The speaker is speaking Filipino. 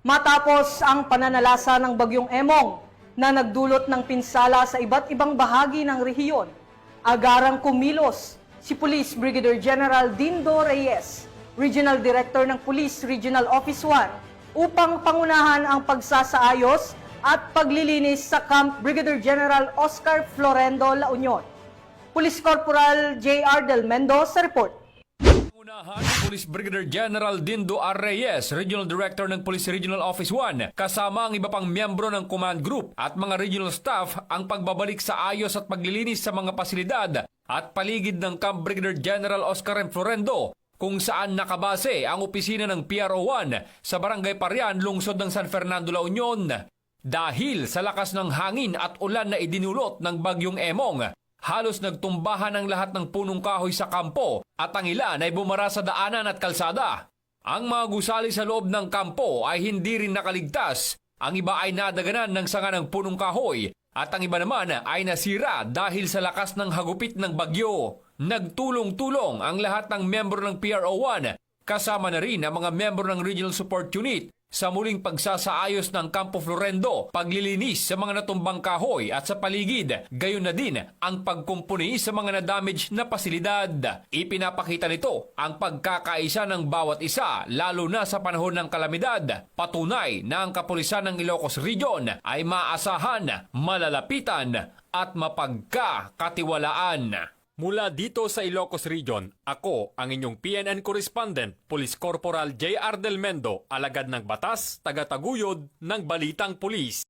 Matapos ang pananalasa ng Bagyong Emong na nagdulot ng pinsala sa iba't ibang bahagi ng rehiyon, agarang kumilos si Police Brigadier General Dindo Reyes, Regional Director ng Police Regional Office 1, upang pangunahan ang pagsasaayos at paglilinis sa Camp Brigadier General Oscar Florendo, La Union. Police Corporal J.R. Del Mendoza report. Unahan ni Police Brigadier General Dindo R. Reyes, Regional Director ng Police Regional Office 1, kasama ang iba pang miyembro ng Command Group at mga regional staff ang pagbabalik sa ayos at paglilinis sa mga pasilidad at paligid ng Camp Brigadier General Oscar M. Florendo, kung saan nakabase ang opisina ng PRO1 sa Barangay Parian, lungsod ng San Fernando, La Union. Dahil sa lakas ng hangin at ulan na idinulot ng Bagyong Emong, halos nagtumbahan ang lahat ng punong kahoy sa kampo at ang ilan ay bumara sa daanan at kalsada. Ang mga gusali sa loob ng kampo ay hindi rin nakaligtas. Ang iba ay nadaganan ng sanga ng punong kahoy at ang iba naman ay nasira dahil sa lakas ng hagupit ng bagyo. Nagtulong-tulong ang lahat ng miyembro ng PRO1, kasama na rin ang mga miyembro ng Regional Support Unit sa muling pagsasaayos ng Campo Florendo, paglilinis sa mga natumbang kahoy at sa paligid, gayon na din ang pagkumpuni sa mga na-damage na pasilidad. Ipinapakita nito ang pagkakaisa ng bawat isa, lalo na sa panahon ng kalamidad. Patunay na ang kapulisan ng Ilocos Region ay maasahan, malalapitan at mapagkakatiwalaan. Mula dito sa Ilocos Region, ako ang inyong PNN correspondent, Police Corporal J.R. Del Mendo, alagad ng batas, tagataguyod ng Balitang Pulis.